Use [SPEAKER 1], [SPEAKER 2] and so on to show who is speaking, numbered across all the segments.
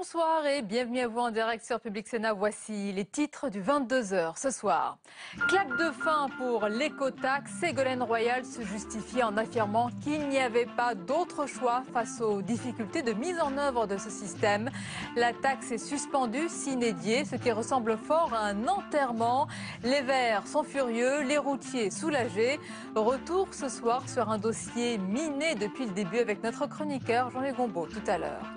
[SPEAKER 1] Bonsoir et bienvenue à vous en direct sur Public Sénat. Voici les titres du 22h ce soir. Claque de fin pour l'écotaxe. Ségolène Royal se justifie en affirmant qu'il n'y avait pas d'autre choix face aux difficultés de mise en œuvre de ce système. La taxe est suspendue, sine die, ce qui ressemble fort à un enterrement. Les Verts sont furieux, les routiers soulagés. Retour ce soir sur un dossier miné depuis le début avec notre chroniqueur Jean-Luc Gombaud tout à l'heure.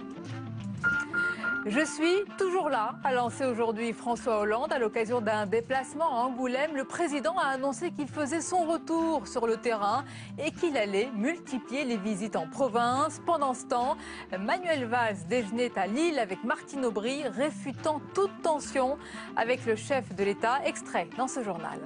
[SPEAKER 1] Je suis toujours là, a lancé aujourd'hui François Hollande à l'occasion d'un déplacement à Angoulême. Le président a annoncé qu'il faisait son retour sur le terrain et qu'il allait multiplier les visites en province. Pendant ce temps, Manuel Valls déjeunait à Lille avec Martine Aubry, réfutant toute tension avec le chef de l'État. Extrait dans ce journal.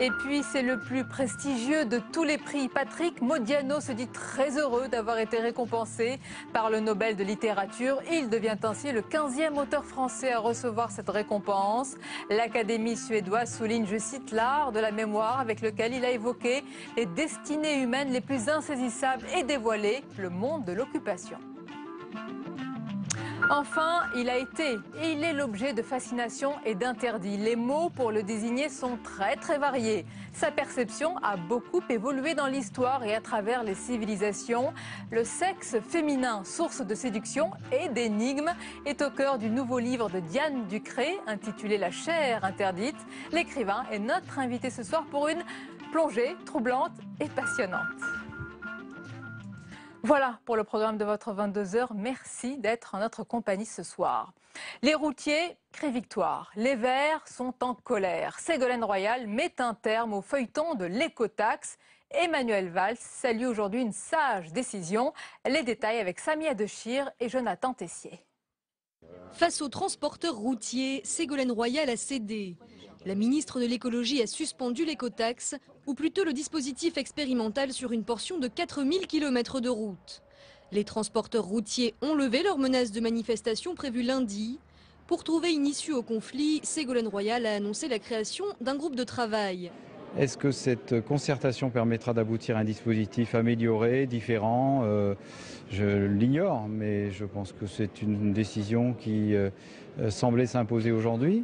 [SPEAKER 1] Et puis, c'est le plus prestigieux de tous les prix. Patrick Modiano se dit très heureux d'avoir été récompensé par le Nobel de littérature. Il devient ainsi le 15e auteur français à recevoir cette récompense. L'Académie suédoise souligne, je cite, l'art de la mémoire avec lequel il a évoqué les destinées humaines les plus insaisissables et dévoilé le monde de l'occupation. Enfin, il a été et il est l'objet de fascination et d'interdits. Les mots pour le désigner sont très variés. Sa perception a beaucoup évolué dans l'histoire et à travers les civilisations. Le sexe féminin, source de séduction et d'énigmes, est au cœur du nouveau livre de Diane Ducré, intitulé La chair interdite. L'écrivain est notre invité ce soir pour une plongée troublante et passionnante. Voilà pour le programme de votre 22h. Merci d'être en notre compagnie ce soir. Les routiers crient victoire. Les Verts sont en colère. Ségolène Royal met un terme au feuilleton de l'écotaxe. Emmanuel Valls salue aujourd'hui une sage décision. Les détails avec Samia Dechir et Jonathan Tessier.
[SPEAKER 2] Face aux transporteurs routiers, Ségolène Royal a cédé. La ministre de l'écologie a suspendu l'écotaxe, ou plutôt le dispositif expérimental sur une portion de 4000 km de route. Les transporteurs routiers ont levé leurs menaces de manifestation prévues lundi. Pour trouver une issue au conflit, Ségolène Royal a annoncé la création d'un groupe de travail.
[SPEAKER 3] Est-ce que cette concertation permettra d'aboutir à un dispositif amélioré, différent? Je l'ignore, mais je pense que c'est une décision qui semblait s'imposer aujourd'hui,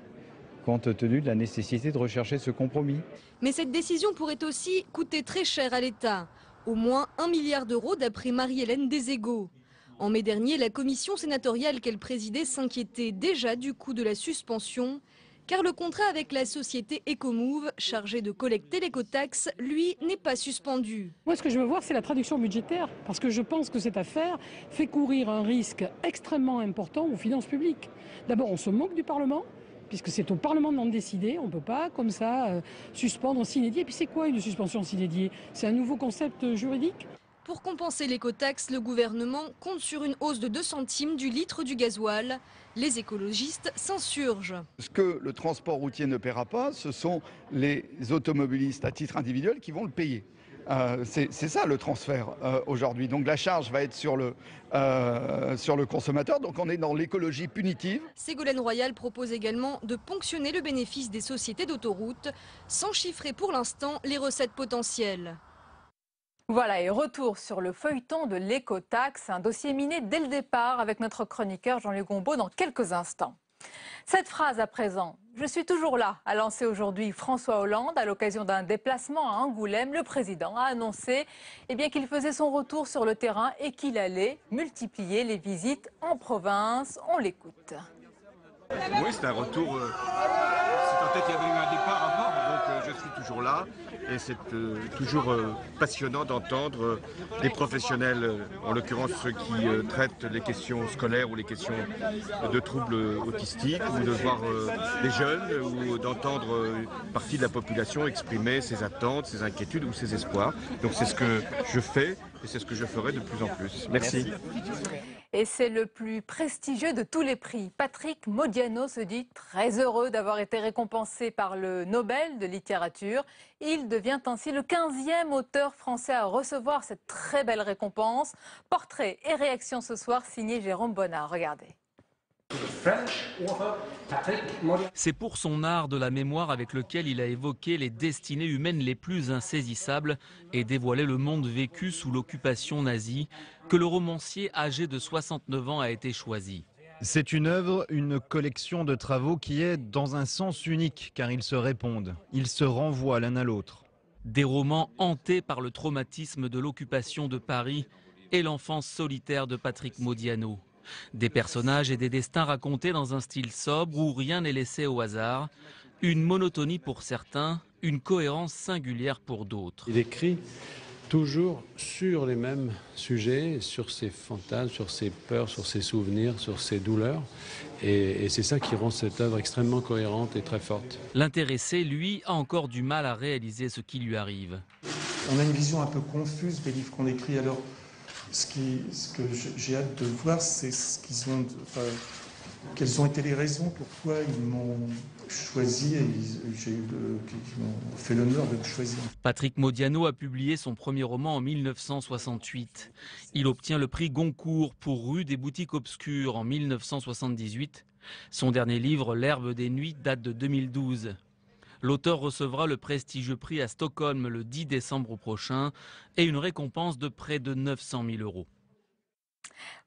[SPEAKER 3] compte tenu de la nécessité de rechercher ce compromis.
[SPEAKER 2] Mais cette décision pourrait aussi coûter très cher à l'État. Au moins 1 milliard d'euros d'après Marie-Hélène Deségaux. En mai dernier, la commission sénatoriale qu'elle présidait s'inquiétait déjà du coût de la suspension, car le contrat avec la société Ecomove, chargée de collecter l'écotaxe, lui, n'est pas suspendu.
[SPEAKER 4] Moi, ce que je veux voir, c'est la traduction budgétaire, parce que je pense que cette affaire fait courir un risque extrêmement important aux finances publiques. D'abord, on se moque du Parlement, puisque c'est au Parlement d'en décider. On ne peut pas, comme ça, suspendre en sine die. Et puis c'est quoi une suspension en sine die? C'est un nouveau concept juridique?
[SPEAKER 2] Pour compenser l'écotaxe, le gouvernement compte sur une hausse de 2 centimes du litre du gasoil. Les écologistes s'insurgent.
[SPEAKER 5] Ce que le transport routier ne paiera pas, ce sont les automobilistes à titre individuel qui vont le payer. C'est ça le transfert aujourd'hui. Donc la charge va être sur le consommateur. Donc on est dans l'écologie punitive.
[SPEAKER 2] Ségolène Royal propose également de ponctionner le bénéfice des sociétés d'autoroutes, sans chiffrer pour l'instant les recettes potentielles.
[SPEAKER 1] Voilà, et retour sur le feuilleton de l'écotaxe, un dossier miné dès le départ avec notre chroniqueur Jean-Luc Gombaud dans quelques instants. Cette phrase à présent, je suis toujours là, a lancé aujourd'hui François Hollande à l'occasion d'un déplacement à Angoulême. Le président a annoncé qu'il faisait son retour sur le terrain et qu'il allait multiplier les visites en province. On l'écoute.
[SPEAKER 6] Oui, c'est un retour. C'est en tête, il y avait eu un départ avant, donc je suis toujours là. Et c'est toujours passionnant d'entendre des professionnels, en l'occurrence ceux qui traitent les questions scolaires ou les questions de troubles autistiques, ou de voir des jeunes, ou d'entendre une partie de la population exprimer ses attentes, ses inquiétudes ou ses espoirs. Donc c'est ce que je fais et c'est ce que je ferai de plus en plus. Merci.
[SPEAKER 1] Et c'est le plus prestigieux de tous les prix. Patrick Modiano se dit très heureux d'avoir été récompensé par le Nobel de littérature. Il devient ainsi le 15e auteur français à recevoir cette très belle récompense. Portrait et réaction ce soir signé Jérôme Bonnard. Regardez.
[SPEAKER 7] C'est pour son art de la mémoire avec lequel il a évoqué les destinées humaines les plus insaisissables et dévoilé le monde vécu sous l'occupation nazie que le romancier âgé de 69 ans a été choisi.
[SPEAKER 8] C'est une œuvre, une collection de travaux qui est dans un sens unique car ils se répondent, ils se renvoient l'un à l'autre.
[SPEAKER 7] Des romans hantés par le traumatisme de l'occupation de Paris et l'enfance solitaire de Patrick Modiano. Des personnages et des destins racontés dans un style sobre où rien n'est laissé au hasard. Une monotonie pour certains, une cohérence singulière pour d'autres.
[SPEAKER 9] Il écrit toujours sur les mêmes sujets, sur ses fantasmes, sur ses peurs, sur ses souvenirs, sur ses douleurs. Et c'est ça qui rend cette œuvre extrêmement cohérente et très forte.
[SPEAKER 7] L'intéressé, lui, a encore du mal à réaliser ce qui lui arrive.
[SPEAKER 10] On a une vision un peu confuse des livres qu'on écrit. Alors, ce que j'ai hâte de voir, c'est quelles ont été les raisons pourquoi ils m'ont choisi et ils m'ont fait l'honneur de me choisir.
[SPEAKER 7] Patrick Modiano a publié son premier roman en 1968. Il obtient le prix Goncourt pour Rue des boutiques obscures en 1978. Son dernier livre, L'herbe des nuits, date de 2012. L'auteur recevra le prestigieux prix à Stockholm le 10 décembre prochain et une récompense de près de 900 000 €.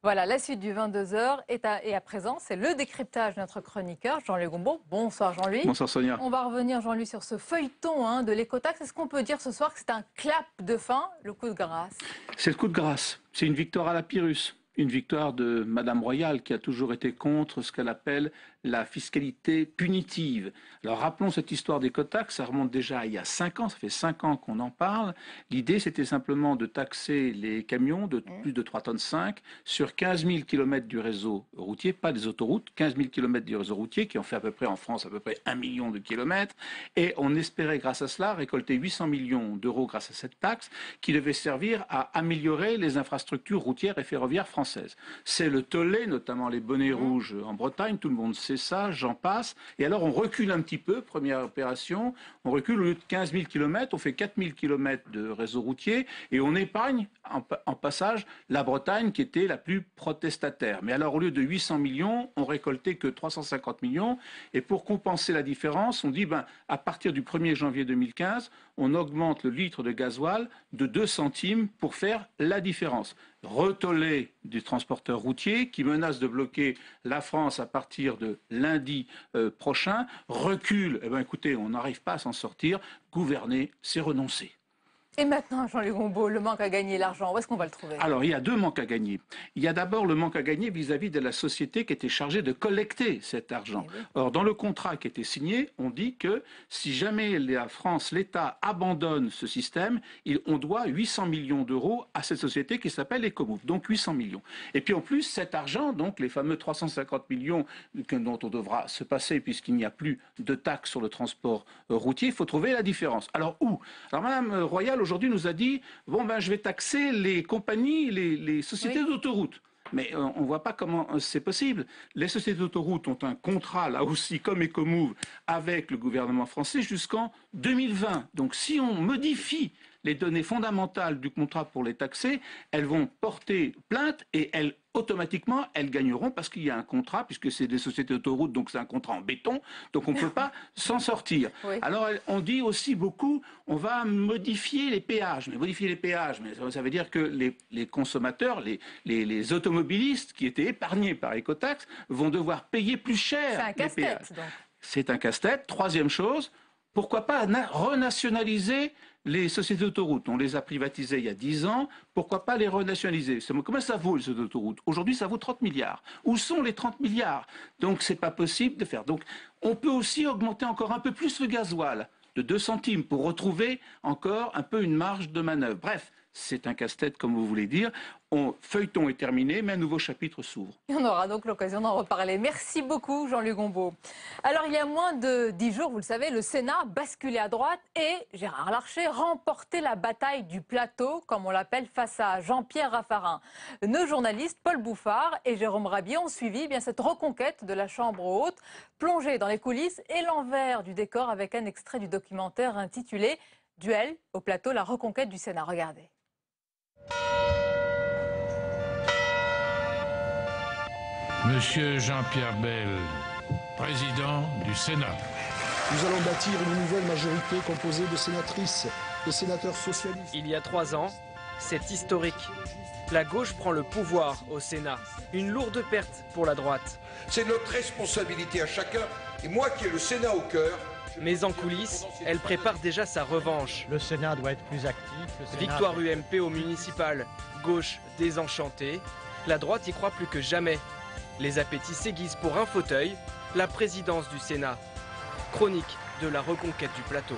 [SPEAKER 1] Voilà, la suite du 22h et à présent, c'est le décryptage de notre chroniqueur Jean-Louis Gombault. Bonsoir Jean-Louis.
[SPEAKER 11] Bonsoir Sonia.
[SPEAKER 1] On va revenir Jean-Louis sur ce feuilleton de l'écotaxe. Est-ce qu'on peut dire ce soir que c'est un clap de fin, le coup de grâce?
[SPEAKER 11] C'est le coup de grâce. C'est une victoire à la Pyrrhus. Une victoire de Madame Royal qui a toujours été contre ce qu'elle appelle la fiscalité punitive. Alors rappelons cette histoire d'écotaxe, ça remonte déjà à il y a 5 ans, ça fait 5 ans qu'on en parle. L'idée c'était simplement de taxer les camions de plus de 3,5 tonnes sur 15 000 km du réseau routier, pas des autoroutes, 15 000 km du réseau routier qui en fait à peu près en France à peu près 1 million de kilomètres. Et on espérait grâce à cela récolter 800 millions d'euros grâce à cette taxe qui devait servir à améliorer les infrastructures routières et ferroviaires françaises. C'est le tollé, notamment les bonnets rouges en Bretagne, tout le monde sait ça, j'en passe. Et alors on recule un petit peu, première opération, on recule au lieu de 15 000 km, on fait 4 000 km de réseau routier et on épargne en passage la Bretagne qui était la plus protestataire. Mais alors au lieu de 800 millions, on récoltait que 350 millions et pour compenser la différence, on dit à partir du 1er janvier 2015, on augmente le litre de gasoil de 2 centimes pour faire la différence. Retollé du transporteur routier qui menace de bloquer la France à partir de lundi prochain, recule, écoutez, on n'arrive pas à s'en sortir, gouverner, c'est renoncer.
[SPEAKER 1] Et maintenant, Jean-Louis Gombault, le manque à gagner, l'argent, où est-ce qu'on va le trouver?
[SPEAKER 11] Alors, il y a 2 manques à gagner. Il y a d'abord le manque à gagner vis-à-vis de la société qui était chargée de collecter cet argent. Oui. Or, dans le contrat qui a été signé, on dit que si jamais la France, l'État abandonne ce système, on doit 800 millions d'euros à cette société qui s'appelle Ecomove, donc 800 millions. Et puis en plus, cet argent, donc les fameux 350 millions dont on devra se passer puisqu'il n'y a plus de taxes sur le transport routier, il faut trouver la différence. Alors où? Alors Madame Royal, aujourd'hui, nous a dit je vais taxer les compagnies, les sociétés d'autoroutes. Mais on ne voit pas comment c'est possible. Les sociétés d'autoroutes ont un contrat, là aussi, comme Ecomove, avec le gouvernement français jusqu'en 2020. Donc si on modifie les données fondamentales du contrat pour les taxer, elles vont porter plainte et automatiquement, elles gagneront parce qu'il y a un contrat, puisque c'est des sociétés d'autoroutes, donc c'est un contrat en béton, donc on ne peut pas s'en sortir. Oui. Alors on dit aussi beaucoup, on va modifier les péages. Mais modifier les péages, ça veut dire que les consommateurs, les automobilistes qui étaient épargnés par Ecotax vont devoir payer plus cher les péages. C'est un casse-tête. Troisième chose, pourquoi pas renationaliser les sociétés d'autoroutes? On les a privatisées il y a 10 ans, pourquoi pas les renationaliser? Comment ça vaut les sociétés d'autoroutes? Aujourd'hui, ça vaut 30 milliards. Où sont les 30 milliards? Donc, c'est pas possible de faire. Donc, on peut aussi augmenter encore un peu plus le gasoil de 2 centimes pour retrouver encore un peu une marge de manœuvre. Bref, c'est un casse-tête, comme vous voulez dire. Feuilleton est terminé, mais un nouveau chapitre s'ouvre.
[SPEAKER 1] Et on aura donc l'occasion d'en reparler. Merci beaucoup, Jean-Louis Gombault. Alors, il y a moins de 10 jours, vous le savez, le Sénat basculait à droite et Gérard Larcher remportait la bataille du plateau, comme on l'appelle, face à Jean-Pierre Raffarin. Nos journalistes, Paul Bouffard et Jérôme Rabier, ont suivi cette reconquête de la Chambre haute, plongée dans les coulisses et l'envers du décor avec un extrait du documentaire intitulé « Duel au plateau, la reconquête du Sénat ». Regardez.
[SPEAKER 12] Monsieur Jean-Pierre Bel, président du Sénat.
[SPEAKER 13] Nous allons bâtir une nouvelle majorité composée de sénatrices et sénateurs socialistes.
[SPEAKER 14] Il y a 3 ans, c'est historique. La gauche prend le pouvoir au Sénat. Une lourde perte pour la droite.
[SPEAKER 15] C'est notre responsabilité à chacun. Et moi qui ai le Sénat au cœur...
[SPEAKER 14] Mais en coulisses, elle prépare déjà sa revanche.
[SPEAKER 16] Le Sénat doit être plus actif.
[SPEAKER 14] Victoire UMP au municipal. Gauche désenchantée. La droite y croit plus que jamais. Les appétits s'aiguisent pour un fauteuil, la présidence du Sénat. Chronique de la reconquête du plateau.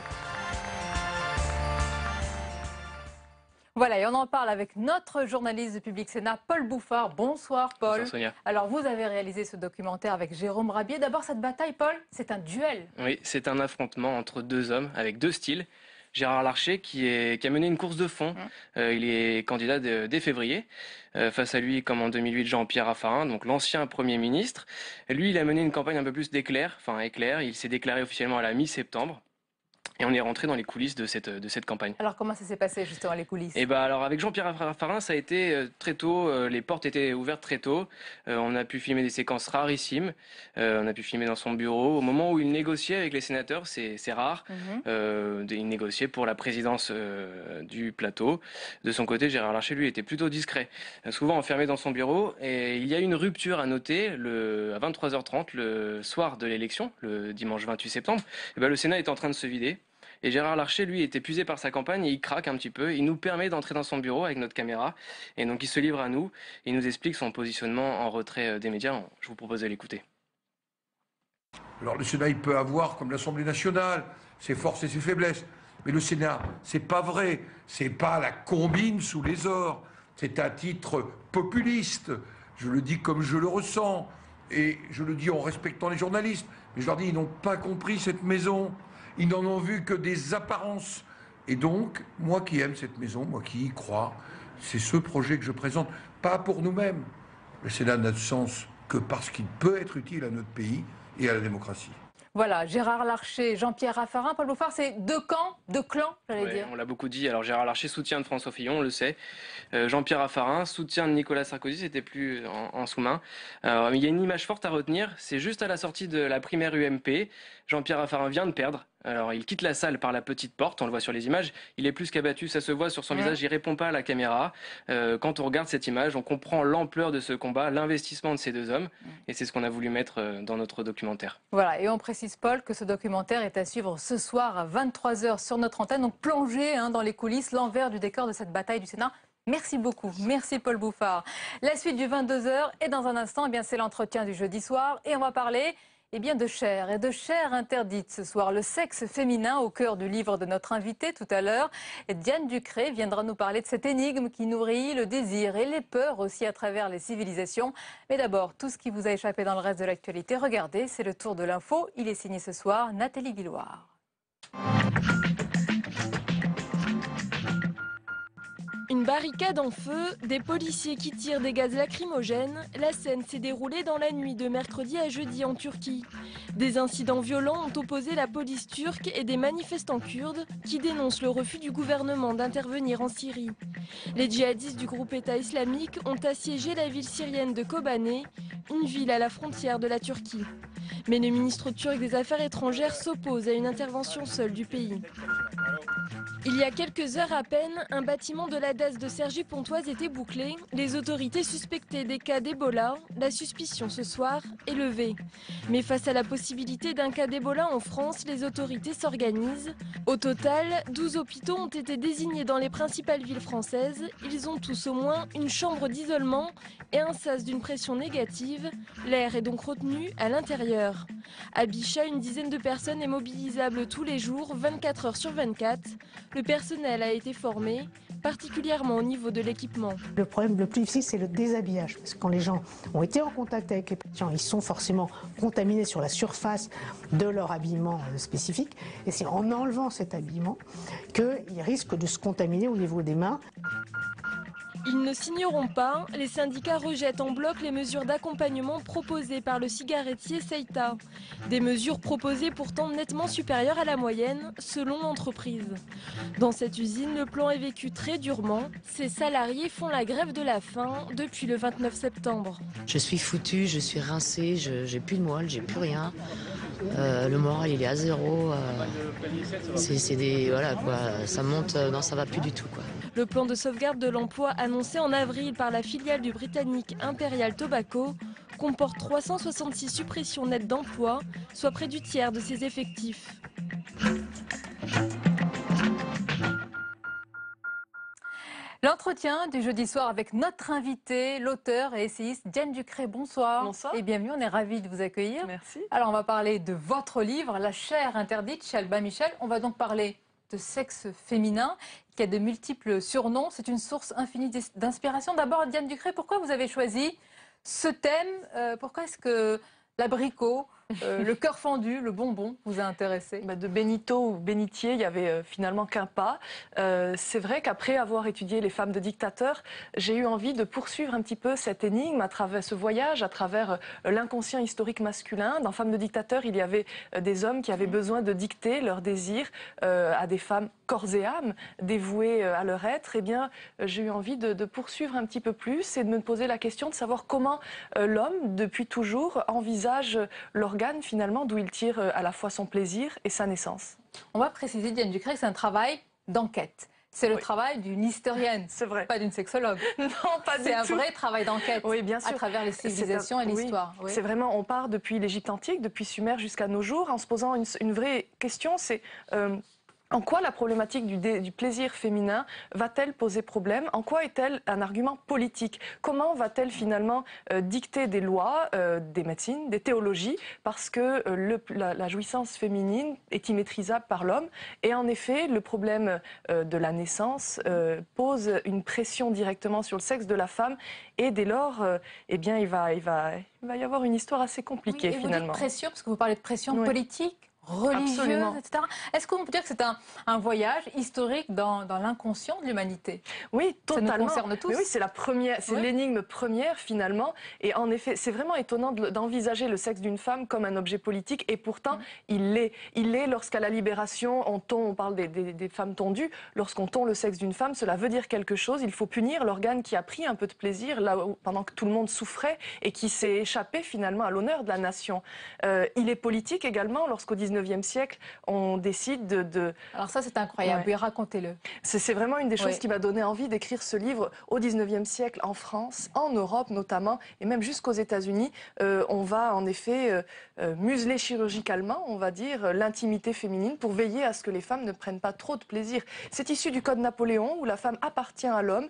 [SPEAKER 1] Voilà, et on en parle avec notre journaliste de Public Sénat, Paul Bouffard. Bonsoir Paul.
[SPEAKER 14] Bonsoir Sonia.
[SPEAKER 1] Alors vous avez réalisé ce documentaire avec Jérôme Rabier. D'abord cette bataille, Paul, c'est un duel.
[SPEAKER 14] Oui, c'est un affrontement entre 2 hommes avec 2 styles. Gérard Larcher qui a mené une course de fond. Il est candidat dès février. Face à lui, comme en 2008, Jean-Pierre Raffarin, donc l'ancien Premier ministre. Lui, il a mené une campagne un peu plus d'éclair. Il s'est déclaré officiellement à la mi-septembre. Et on est rentré dans les coulisses de cette campagne.
[SPEAKER 1] Alors comment ça s'est passé justement les coulisses?
[SPEAKER 14] Alors avec Jean-Pierre Raffarin, ça a été très tôt, les portes étaient ouvertes très tôt. On a pu filmer des séquences rarissimes. On a pu filmer dans son bureau. Au moment où il négociait avec les sénateurs, c'est rare, il négociait pour la présidence du plateau. De son côté, Gérard Larcher, lui, était plutôt discret, souvent enfermé dans son bureau. Et il y a une rupture à noter à 23h30, le soir de l'élection, le dimanche 28 septembre. Le Sénat est en train de se vider. Et Gérard Larcher, lui, est épuisé par sa campagne et il craque un petit peu. Il nous permet d'entrer dans son bureau avec notre caméra. Et donc, il se livre à nous. Il nous explique son positionnement en retrait des médias. Je vous propose de l'écouter.
[SPEAKER 15] Alors, le Sénat, il peut avoir, comme l'Assemblée nationale, ses forces et ses faiblesses. Mais le Sénat, c'est pas vrai. C'est pas la combine sous les ors. C'est un titre populiste. Je le dis comme je le ressens. Et je le dis en respectant les journalistes. Mais je leur dis, ils n'ont pas compris cette maison. Ils n'en ont vu que des apparences. Et donc, moi qui aime cette maison, moi qui y crois, c'est ce projet que je présente, pas pour nous-mêmes. Le Sénat n'a de sens que parce qu'il peut être utile à notre pays et à la démocratie.
[SPEAKER 1] Voilà, Gérard Larcher, Jean-Pierre Raffarin, Paul Bouffard, c'est 2 camps, 2 clans, j'allais dire.
[SPEAKER 14] On l'a beaucoup dit. Alors Gérard Larcher, soutien de François Fillon, on le sait. Jean-Pierre Raffarin, soutien de Nicolas Sarkozy, c'était plus en sous-main. Il y a une image forte à retenir, c'est juste à la sortie de la primaire UMP. Jean-Pierre Raffarin vient de perdre. Alors il quitte la salle par la petite porte, on le voit sur les images. Il est plus qu'abattu, ça se voit sur son visage, il répond pas à la caméra. Quand on regarde cette image, on comprend l'ampleur de ce combat, l'investissement de ces 2 hommes. Et c'est ce qu'on a voulu mettre dans notre documentaire.
[SPEAKER 1] Voilà, et on précise, Paul, que ce documentaire est à suivre ce soir à 23h sur notre antenne. Donc plongé dans les coulisses, l'envers du décor de cette bataille du Sénat. Merci beaucoup. Merci Paul Bouffard. La suite du 22h et dans un instant, c'est l'entretien du jeudi soir. Et on va parler de chair et de chair interdite ce soir. Le sexe féminin au cœur du livre de notre invité tout à l'heure. Diane Ducré viendra nous parler de cette énigme qui nourrit le désir et les peurs aussi à travers les civilisations. Mais d'abord, tout ce qui vous a échappé dans le reste de l'actualité, regardez, c'est le tour de l'info. Il est signé ce soir Nathalie Guilloire.
[SPEAKER 17] Une barricade en feu, des policiers qui tirent des gaz lacrymogènes, la scène s'est déroulée dans la nuit de mercredi à jeudi en Turquie. Des incidents violents ont opposé la police turque et des manifestants kurdes qui dénoncent le refus du gouvernement d'intervenir en Syrie. Les djihadistes du groupe État islamique ont assiégé la ville syrienne de Kobane, une ville à la frontière de la Turquie. Mais le ministre turc des Affaires étrangères s'oppose à une intervention seule du pays. Il y a quelques heures à peine, un bâtiment de la DAS de Cergy-Pontoise était bouclé. Les autorités suspectaient des cas d'Ebola. La suspicion ce soir est levée. Mais face à la possibilité d'un cas d'Ebola en France, les autorités s'organisent. Au total, 12 hôpitaux ont été désignés dans les principales villes françaises. Ils ont tous au moins une chambre d'isolement et un sas d'une pression négative. L'air est donc retenu à l'intérieur. À Bichat, une dizaine de personnes est mobilisable tous les jours, 24 heures sur 24. Le personnel a été formé, particulièrement au niveau de l'équipement.
[SPEAKER 18] Le problème le plus difficile, c'est le déshabillage. Parce que quand les gens ont été en contact avec les patients, ils sont forcément contaminés sur la surface de leur habillement spécifique. Et c'est en enlevant cet habillement qu'ils risquent de se contaminer au niveau des mains.
[SPEAKER 17] Ils ne signeront pas, les syndicats rejettent en bloc les mesures d'accompagnement proposées par le cigarettier Seita. Des mesures proposées pourtant nettement supérieures à la moyenne, selon l'entreprise. Dans cette usine, le plan est vécu très durement. Ses salariés font la grève de la faim depuis le 29 septembre.
[SPEAKER 16] Je suis foutue, je suis rincée, j'ai plus de moelle, j'ai plus rien. Le moral il est à zéro. Voilà quoi, ça monte, non ça va plus du tout quoi.
[SPEAKER 17] Le plan de sauvegarde de l'emploi annoncé en avril par la filiale du britannique Imperial Tobacco comporte 366 suppressions nettes d'emplois, soit près du tiers de ses effectifs.
[SPEAKER 1] L'entretien du jeudi soir avec notre invité, l'auteur et essayiste Diane Ducré. Bonsoir.
[SPEAKER 19] Bonsoir.
[SPEAKER 1] Et bienvenue, on est ravis de vous accueillir.
[SPEAKER 19] Merci.
[SPEAKER 1] Alors on va parler de votre livre, La chair interdite, chez Albin Michel. On va donc parler de sexe féminin qui a de multiples surnoms. C'est une source infinie d'inspiration. D'abord, Diane Ducré, pourquoi vous avez choisi ce thème? Pourquoi est-ce que l'abricot, le cœur fendu, le bonbon vous a intéressé?
[SPEAKER 19] De Benito ou Bénitier, il y avait finalement qu'un pas. C'est vrai qu'après avoir étudié les femmes de dictateurs, j'ai eu envie de poursuivre un petit peu cette énigme à travers ce voyage, à travers l'inconscient historique masculin. Dans Femmes de dictateurs, il y avait des hommes qui avaient besoin de dicter leurs désirs à des femmes corps et âme, dévouées à leur être. Eh bien, j'ai eu envie de poursuivre un petit peu plus et de me poser la question de savoir comment l'homme, depuis toujours, envisage l'organe finalement d'où il tire à la fois son plaisir et sa naissance.
[SPEAKER 1] On va préciser, Diane Ducré, que c'est un travail d'enquête. C'est le travail d'une historienne,
[SPEAKER 19] c'est vrai.
[SPEAKER 1] Pas d'une sexologue.
[SPEAKER 19] Non, pas du tout.
[SPEAKER 1] C'est un vrai travail d'enquête,
[SPEAKER 19] oui, bien sûr.
[SPEAKER 1] À travers les civilisations et l'histoire.
[SPEAKER 19] Oui. C'est vraiment, on part depuis l'Égypte antique, depuis Sumer jusqu'à nos jours, en se posant une vraie question, c'est... en quoi la problématique du plaisir féminin va-t-elle poser problème? En quoi est-elle un argument politique? Comment va-t-elle finalement dicter des lois, des médecines, des théologies? Parce que la jouissance féminine est immaîtrisable par l'homme. Et en effet, le problème de la naissance pose une pression directement sur le sexe de la femme. Et dès lors, eh bien, il va y avoir une histoire assez compliquée finalement.
[SPEAKER 1] Vous dites pression, parce que vous parlez de pression politique, religieuse,
[SPEAKER 19] absolument,
[SPEAKER 1] etc. Est-ce qu'on peut dire que c'est un voyage historique dans l'inconscient de l'humanité?
[SPEAKER 19] Oui, totalement.
[SPEAKER 1] Ça nous concerne tous.
[SPEAKER 19] Mais oui, c'est la première, c'est l'énigme première finalement. Et en effet, c'est vraiment étonnant d'envisager le sexe d'une femme comme un objet politique. Et pourtant, il l'est. Il l'est lorsqu'à la Libération, on parle des femmes tondues. Lorsqu'on tond le sexe d'une femme, cela veut dire quelque chose. Il faut punir l'organe qui a pris un peu de plaisir là où, pendant que tout le monde souffrait et qui s'est échappé finalement à l'honneur de la nation. Il est politique également lorsqu'au 19e siècle, on décide de...
[SPEAKER 1] Alors ça, c'est incroyable. Oui, racontez-le.
[SPEAKER 19] C'est vraiment une des choses qui m'a donné envie d'écrire ce livre au 19e siècle en France, en Europe notamment, et même jusqu'aux États-Unis. On va en effet museler chirurgicalement, on va dire, l'intimité féminine pour veiller à ce que les femmes ne prennent pas trop de plaisir. C'est issu du Code Napoléon où la femme appartient à l'homme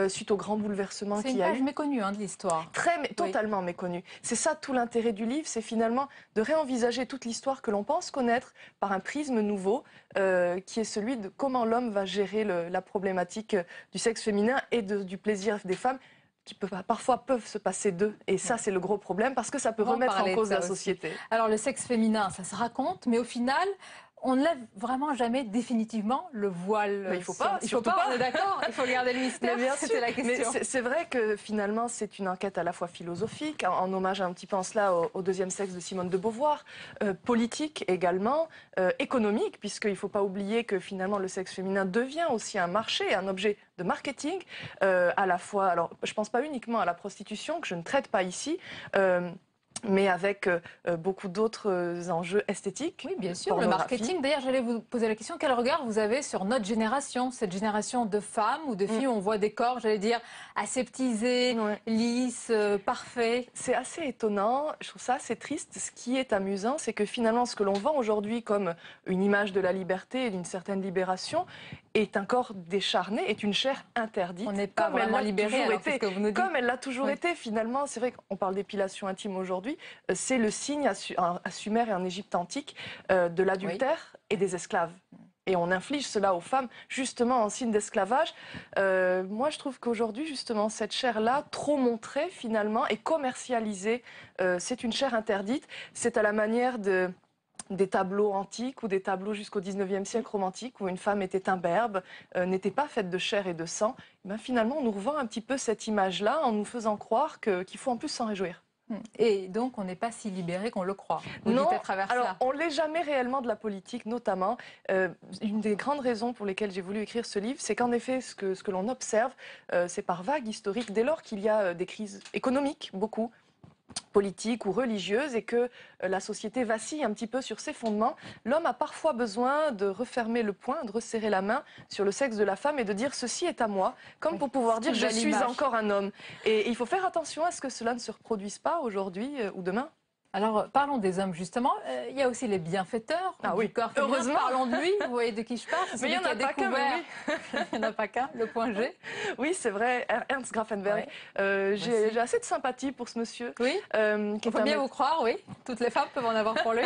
[SPEAKER 19] suite au grand bouleversement qu'il y a eu.
[SPEAKER 1] C'est une page méconnue de l'histoire.
[SPEAKER 19] Totalement méconnue. C'est ça tout l'intérêt du livre, c'est finalement de réenvisager toute l'histoire que l'on pense connaître par un prisme nouveau qui est celui de comment l'homme va gérer la problématique du sexe féminin et du plaisir des femmes qui parfois peuvent se passer d'eux. Et ça, c'est le gros problème parce que ça peut remettre en cause la société.
[SPEAKER 1] Alors le sexe féminin, ça se raconte, mais au final... on ne lève vraiment jamais définitivement le voile.
[SPEAKER 19] Mais il faut pas,
[SPEAKER 1] on est d'accord, il faut garder le mystère, c'était la question.
[SPEAKER 19] Mais c'est vrai que finalement, c'est une enquête à la fois philosophique, en hommage un petit peu en cela au deuxième sexe de Simone de Beauvoir, politique également, économique, puisqu'il ne faut pas oublier que finalement le sexe féminin devient aussi un marché, un objet de marketing, à la fois, alors je ne pense pas uniquement à la prostitution, que je ne traite pas ici, mais avec beaucoup d'autres enjeux esthétiques.
[SPEAKER 1] Oui, bien sûr, le marketing. D'ailleurs, j'allais vous poser la question, quel regard vous avez sur notre génération, cette génération de femmes ou de filles où on voit des corps, j'allais dire, aseptisés, lisses, parfaits?
[SPEAKER 19] C'est assez étonnant, je trouve ça assez triste. Ce qui est amusant, c'est que finalement, ce que l'on vend aujourd'hui comme une image de la liberté et d'une certaine libération est un corps décharné, est une chair interdite.
[SPEAKER 1] On n'est pas vraiment libéré, c'est ce que vous nous dites.
[SPEAKER 19] Comme elle l'a toujours été, finalement. C'est vrai qu'on parle d'épilation intime aujourd'hui. C'est le signe à Sumer et en Égypte antique de l'adultère et des esclaves. Et on inflige cela aux femmes, justement, en signe d'esclavage. Moi, je trouve qu'aujourd'hui, justement, cette chair-là, trop montrée, finalement, et commercialisée, c'est une chair interdite. C'est à la manière des tableaux antiques ou des tableaux jusqu'au 19e siècle romantique où une femme était imberbe, n'était pas faite de chair et de sang. Et bien, finalement, on nous revend un petit peu cette image-là en nous faisant croire qu'il faut en plus s'en réjouir.
[SPEAKER 1] Et donc, on n'est pas si libéré qu'on le croit.
[SPEAKER 19] Non, alors on ne l'est jamais réellement de la politique, notamment. Une des grandes raisons pour lesquelles j'ai voulu écrire ce livre, c'est qu'en effet, ce que l'on observe, c'est par vagues historiques, dès lors qu'il y a des crises économiques, beaucoup, politiques ou religieuses, et que la société vacille un petit peu sur ses fondements, l'homme a parfois besoin de refermer le poing, de resserrer la main sur le sexe de la femme et de dire « ceci est à moi », comme pour pouvoir dire « je suis encore un homme ». Et il faut faire attention à ce que cela ne se reproduise pas aujourd'hui ou demain.
[SPEAKER 1] Alors, parlons des hommes, justement. Il y a aussi les bienfaiteurs du corps féminin.
[SPEAKER 19] Heureusement.
[SPEAKER 1] Parlons de lui, vous voyez de qui je parle.
[SPEAKER 19] Mais il n'y en a pas qu'un,
[SPEAKER 1] Il n'y en a pas qu'un, le point G.
[SPEAKER 19] Oui, c'est vrai, Ernst Grafenberg. J'ai assez de sympathie pour ce monsieur.
[SPEAKER 1] Oui, il faut bien vous croire, oui. Toutes les femmes peuvent en avoir pour lui.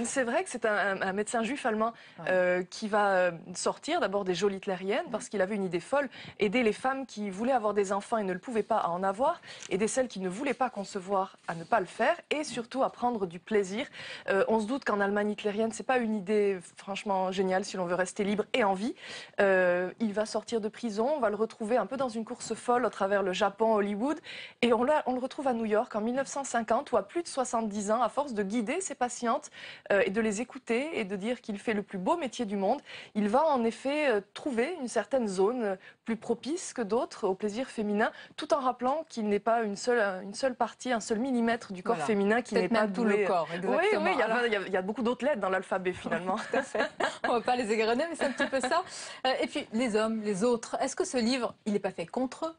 [SPEAKER 19] C'est vrai que c'est un médecin juif allemand qui va sortir d'abord des geôles hitlériennes parce qu'il avait une idée folle, aider les femmes qui voulaient avoir des enfants et ne le pouvaient pas à en avoir, aider celles qui ne voulaient pas concevoir à ne pas le faire, et surtout à prendre du plaisir. On se doute qu'en Allemagne hitlérienne, c'est pas une idée franchement géniale si l'on veut rester libre et en vie. Il va sortir de prison, on va le retrouver un peu dans une course folle à travers le Japon, Hollywood, et on le retrouve à New York en 1950, où à plus de 70 ans, à force de guider ses patientes et de les écouter et de dire qu'il fait le plus beau métier du monde, il va en effet trouver une certaine zone plus propice que d'autres au plaisir féminin, tout en rappelant qu'il n'est pas une seule partie, un seul millimètre du corps féminin qui n'est pas
[SPEAKER 1] tout le corps, exactement.
[SPEAKER 19] Oui, il y a beaucoup d'autres lettres dans l'alphabet finalement.
[SPEAKER 1] Tout à fait. On ne va pas les égrener, mais c'est un petit peu ça. Et puis les hommes, les autres, est-ce que ce livre, il n'est pas fait contre eux?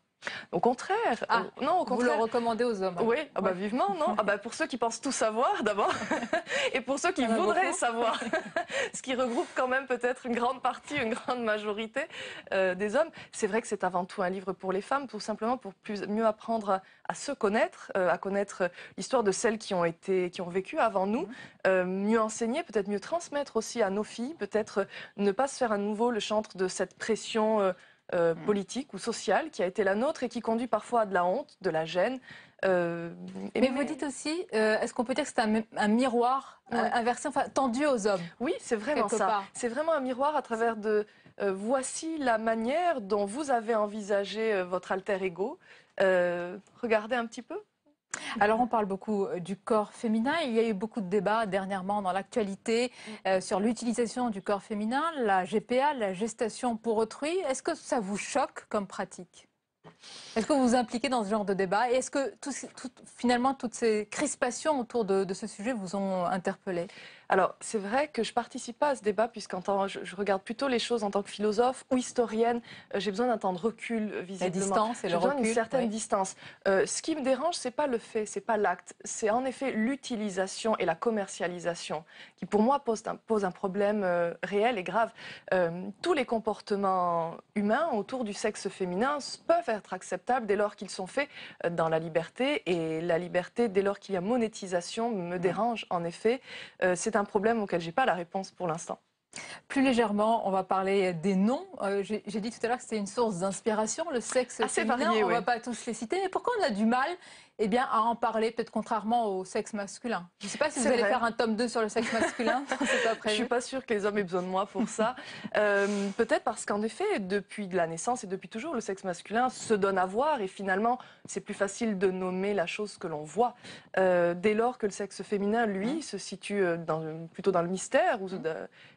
[SPEAKER 19] Au contraire. Non, au contraire.
[SPEAKER 1] Vous le recommandez aux hommes?
[SPEAKER 19] Oui, vivement, non. Pour ceux qui pensent tout savoir d'abord, et pour ceux qui voudraient savoir, ce qui regroupe quand même peut-être une grande partie, une grande majorité des hommes. C'est vrai que c'est avant tout un livre pour les femmes, tout simplement pour mieux apprendre à se connaître, à connaître l'histoire de celles qui ont vécu avant nous, mieux enseigner, peut-être mieux transmettre aussi à nos filles, peut-être ne pas se faire à nouveau le chantre de cette pression politique ou sociale qui a été la nôtre et qui conduit parfois à de la honte, de la gêne.
[SPEAKER 1] Mais vous dites aussi, est-ce qu'on peut dire que c'est un miroir inversé, enfin tendu aux hommes?
[SPEAKER 19] Oui, c'est vraiment ça. C'est vraiment un miroir à travers de voici la manière dont vous avez envisagé votre alter ego. Regardez un petit peu.
[SPEAKER 1] Alors on parle beaucoup du corps féminin, il y a eu beaucoup de débats dernièrement dans l'actualité sur l'utilisation du corps féminin, la GPA, la gestation pour autrui. Est-ce que ça vous choque comme pratique? Est-ce que vous vous impliquez dans ce genre de débat? Et est-ce que finalement toutes ces crispations autour de ce sujet vous ont interpellé?
[SPEAKER 19] Alors, c'est vrai que je ne participe pas à ce débat puisqu'en je regarde plutôt les choses en tant que philosophe ou historienne. J'ai besoin d'un temps de recul, visiblement.
[SPEAKER 1] La distance et le recul.
[SPEAKER 19] J'ai besoin d'une certaine distance. Ce qui me dérange, ce n'est pas le fait, ce n'est pas l'acte. C'est en effet l'utilisation et la commercialisation qui, pour moi, pose un problème réel et grave. Tous les comportements humains autour du sexe féminin peuvent être acceptables dès lors qu'ils sont faits dans la liberté. Et la liberté, dès lors qu'il y a monétisation, me dérange, en effet. C'est un problème auquel je n'ai pas la réponse pour l'instant.
[SPEAKER 1] Plus légèrement, on va parler des noms. J'ai dit tout à l'heure que c'était une source d'inspiration, le sexe féminin.
[SPEAKER 19] Varié,
[SPEAKER 1] on ne va pas tous les citer. Mais pourquoi on a du mal à en parler, peut-être contrairement au sexe masculin? Je ne sais pas si vous allez faire un tome 2 sur le sexe masculin. C'est pas prévu.
[SPEAKER 19] Je ne suis pas sûre que les hommes aient besoin de moi pour ça. Peut-être parce qu'en effet, depuis la naissance et depuis toujours, le sexe masculin se donne à voir et finalement, c'est plus facile de nommer la chose que l'on voit. Dès lors que le sexe féminin, lui, se situe plutôt dans le mystère ou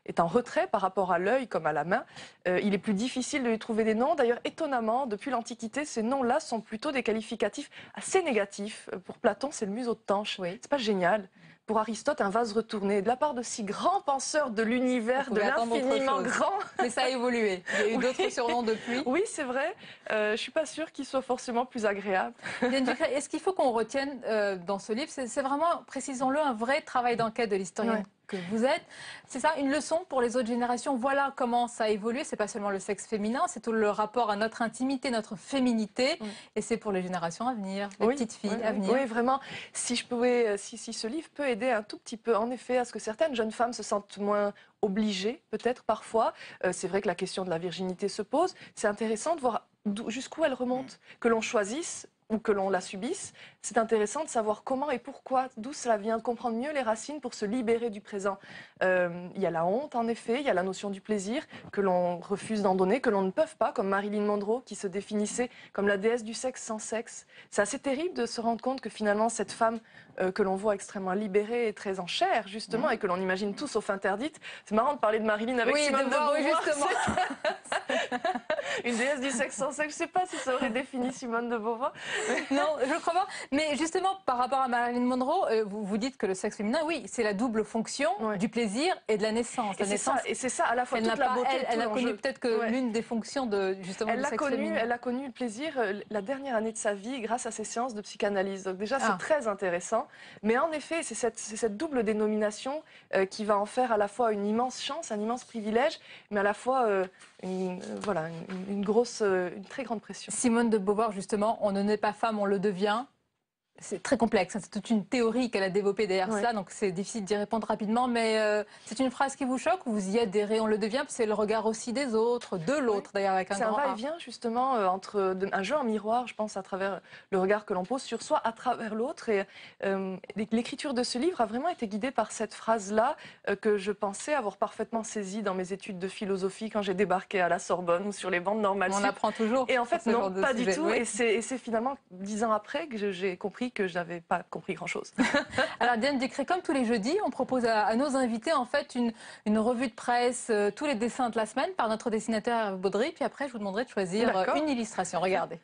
[SPEAKER 19] est en retrait par rapport à l'œil comme à la main, il est plus difficile de lui trouver des noms. D'ailleurs, étonnamment, depuis l'Antiquité, ces noms-là sont plutôt des qualificatifs assez négatifs. Pour Platon, c'est le museau de Tanche. C'est pas génial. Pour Aristote, un vase retourné. De la part de si grands penseurs de l'univers, de l'infiniment grand.
[SPEAKER 1] Mais ça a évolué. Il y a eu d'autres surnoms depuis.
[SPEAKER 19] Oui, c'est vrai. Je ne suis pas sûre qu'il soit forcément plus agréable.
[SPEAKER 1] Est-ce qu'il faut qu'on retienne dans ce livre, c'est vraiment, précisons-le, un vrai travail d'enquête de l'historienne que vous êtes. C'est ça, une leçon pour les autres générations. Voilà comment ça a évolué. C'est pas seulement le sexe féminin, c'est tout le rapport à notre intimité, notre féminité. Et c'est pour les générations à venir, les petites filles à venir.
[SPEAKER 19] Oui, vraiment. Si ce livre peut aider un tout petit peu, en effet, à ce que certaines jeunes femmes se sentent moins obligées, peut-être parfois. C'est vrai que la question de la virginité se pose. C'est intéressant de voir jusqu'où elle remonte. Que l'on choisisse ou que l'on la subisse, c'est intéressant de savoir comment et pourquoi, d'où cela vient, de comprendre mieux les racines pour se libérer du présent. Il y a la honte, en effet, il y a la notion du plaisir que l'on refuse d'en donner, que l'on ne peut pas, comme Marilyn Monroe qui se définissait comme la déesse du sexe sans sexe. C'est assez terrible de se rendre compte que finalement cette femme que l'on voit extrêmement libérée et très en chair, justement, et que l'on imagine tout sauf interdite. C'est marrant de parler de Marilyn avec Simone de Beauvoir.
[SPEAKER 1] Justement.
[SPEAKER 19] Une déesse du sexe sans sexe, je ne sais pas si ça aurait défini Simone de Beauvoir.
[SPEAKER 1] Non, je crois pas. Mais justement, par rapport à Marilyn Monroe, vous dites que le sexe féminin, oui, c'est la double fonction du plaisir et de la naissance.
[SPEAKER 19] Et c'est ça, à la fois toute la beauté.
[SPEAKER 1] Elle a connu peut-être que l'une des fonctions justement du sexe féminin.
[SPEAKER 19] Elle a connu le plaisir la dernière année de sa vie grâce à ses séances de psychanalyse. Donc déjà, c'est très intéressant. Mais en effet, c'est cette double dénomination qui va en faire à la fois une immense chance, un immense privilège, mais à la fois une très grande pression.
[SPEAKER 1] Simone de Beauvoir, justement, on ne naît pas femme, on le devient. C'est très complexe, c'est toute une théorie qu'elle a développée derrière ça, donc c'est difficile d'y répondre rapidement, mais c'est une phrase qui vous choque ou vous y adhérez, on le devient, c'est le regard aussi des autres, de l'autre d'ailleurs avec un grand A.
[SPEAKER 19] C'est un va-et-vient justement entre un jeu en miroir, je pense, à travers le regard que l'on pose sur soi, à travers l'autre, et l'écriture de ce livre a vraiment été guidée par cette phrase-là que je pensais avoir parfaitement saisie dans mes études de philosophie quand j'ai débarqué à la Sorbonne ou sur les bancs de Normal Sup.
[SPEAKER 1] On apprend toujours.
[SPEAKER 19] Et en fait, non, pas du tout,
[SPEAKER 1] oui.
[SPEAKER 19] et c'est finalement 10 ans après que j'ai compris que je n'avais pas compris grand-chose.
[SPEAKER 1] Alors Diane Ducré, comme tous les jeudis, on propose à nos invités en fait une revue de presse, tous les dessins de la semaine par notre dessinateur Hervé Baudry. Puis après, je vous demanderai de choisir une illustration. Regardez.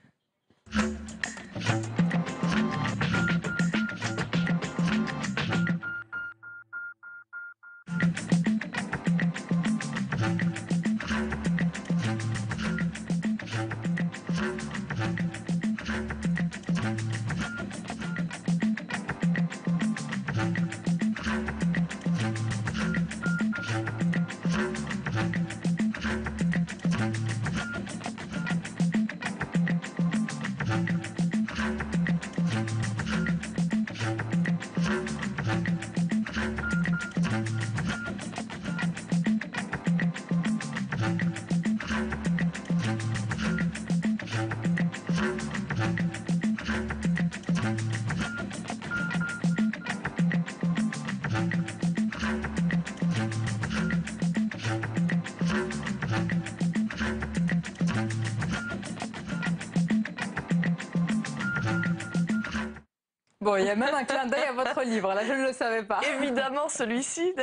[SPEAKER 1] Bon, il y a même un clin d'œil à votre livre, là je ne le savais pas.
[SPEAKER 19] Évidemment, celui-ci,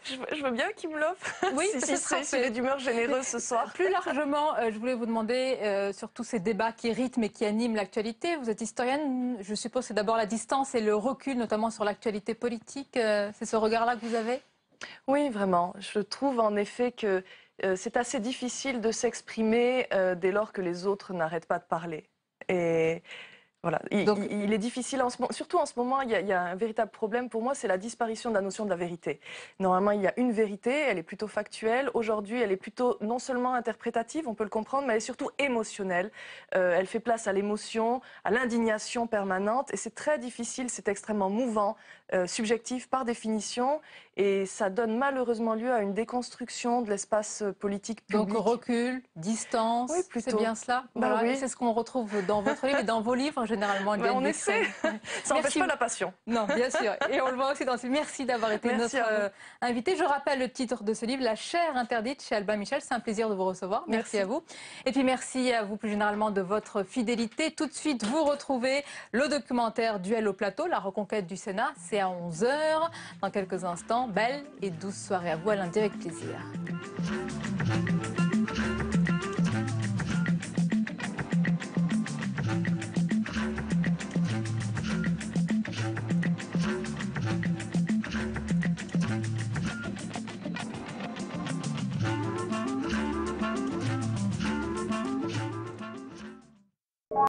[SPEAKER 19] je veux bien qu'il me l'offre.
[SPEAKER 1] Oui,
[SPEAKER 19] s'il est d'humeur généreuse ce soir.
[SPEAKER 1] Plus largement, je voulais vous demander sur tous ces débats qui rythment et qui animent l'actualité. Vous êtes historienne, je suppose que c'est d'abord la distance et le recul, notamment sur l'actualité politique. C'est ce regard-là que vous avez ?
[SPEAKER 19] Oui, vraiment. Je trouve en effet que c'est assez difficile de s'exprimer dès lors que les autres n'arrêtent pas de parler. Et voilà. Il est difficile, surtout en ce moment, il y a un véritable problème pour moi, c'est la disparition de la notion de la vérité. Normalement, il y a une vérité, elle est plutôt factuelle. Aujourd'hui, elle est plutôt non seulement interprétative, on peut le comprendre, mais elle est surtout émotionnelle. Elle fait place à l'émotion, à l'indignation permanente, et c'est très difficile, c'est extrêmement mouvant, subjectif par définition, et ça donne malheureusement lieu à une déconstruction de l'espace politique public.
[SPEAKER 1] Donc recul, distance, oui, c'est bien cela. Voilà, oui. C'est ce qu'on retrouve dans votre livre et dans vos livres généralement.
[SPEAKER 19] On essaie. Ça n'empêche pas la passion.
[SPEAKER 1] Non, bien sûr. Et on le voit aussi dans ce. Merci d'avoir été notre invité. Je rappelle le titre de ce livre, La chair interdite chez Albin Michel. C'est un plaisir de vous recevoir. Merci à vous. Et puis merci à vous plus généralement de votre fidélité. Tout de suite, vous retrouvez le documentaire Duel au plateau, la reconquête du Sénat. C'est à 11h. Dans quelques instants, belle et douce soirée à vous. À lundi avec plaisir.